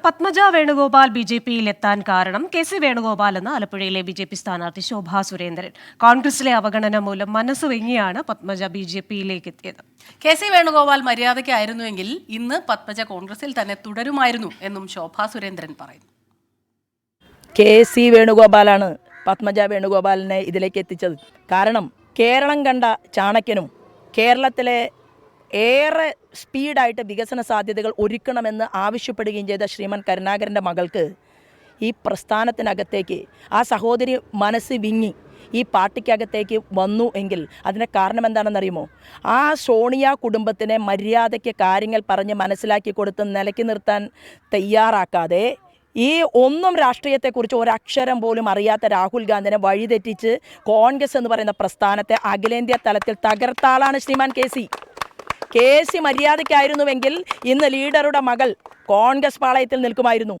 പത്മജ വേണുഗോപാൽ ബിജെപിയിൽ എത്താൻ കാരണം കെ.സി. വേണുഗോപാൽ എന്ന ആലപ്പുഴയിലെ ബിജെപി സ്ഥാനാർത്ഥി ശോഭാ സുരേന്ദ്രൻ. കോൺഗ്രസിലെ അവഗണന മൂലം മനസ്സ് വെങ്ങിയാണ് പത്മജ ബിജെപിയിലേക്ക് എത്തിയത്. കെ.സി. വേണുഗോപാൽ മര്യാദയ്ക്കായിരുന്നുവെങ്കിൽ ഇന്ന് പത്മജ കോൺഗ്രസിൽ തന്നെ തുടരുമായിരുന്നു എന്നും ശോഭാ സുരേന്ദ്രൻ പറയുന്നു. കെ.സി. വേണുഗോപാലാണ് പത്മജ വേണുഗോപാലിനെ ഇതിലേക്ക് എത്തിച്ചത്. കാരണം കേരളം കണ്ട ചാണക്യനും കേരളത്തിലെ ഏറെ സ്പീഡായിട്ട് വികസന സാധ്യതകൾ ഒരുക്കണമെന്ന് ആവശ്യപ്പെടുകയും ചെയ്ത ശ്രീമാൻ കരുണാകരൻ്റെ മകൾക്ക് ഈ പ്രസ്ഥാനത്തിനകത്തേക്ക് ആ സഹോദരി മനസ്സ് വിങ്ങി ഈ പാർട്ടിക്കകത്തേക്ക് വന്നു എങ്കിൽ അതിന് കാരണം എന്താണെന്നറിയുമോ? ആ സോണിയ കുടുംബത്തിനെ മര്യാദയ്ക്ക് കാര്യങ്ങൾ പറഞ്ഞ് മനസ്സിലാക്കി കൊടുത്ത് നിലയ്ക്ക് നിർത്താൻ തയ്യാറാക്കാതെ ഈ ഒന്നും രാഷ്ട്രീയത്തെക്കുറിച്ച് ഒരക്ഷരം പോലും അറിയാത്ത രാഹുൽ ഗാന്ധിനെ വഴിതെറ്റിച്ച് കോൺഗ്രസ് എന്ന് പറയുന്ന പ്രസ്ഥാനത്തെ അഖിലേന്ത്യാ തലത്തിൽ തകർത്താളാണ് ശ്രീമാൻ കെ.സി. മര്യാദയ്ക്കായിരുന്നുവെങ്കിൽ ഇന്ന് ലീഡറുടെ മകൾ കോൺഗ്രസ് പാളയത്തിൽ നിൽക്കുമായിരുന്നു.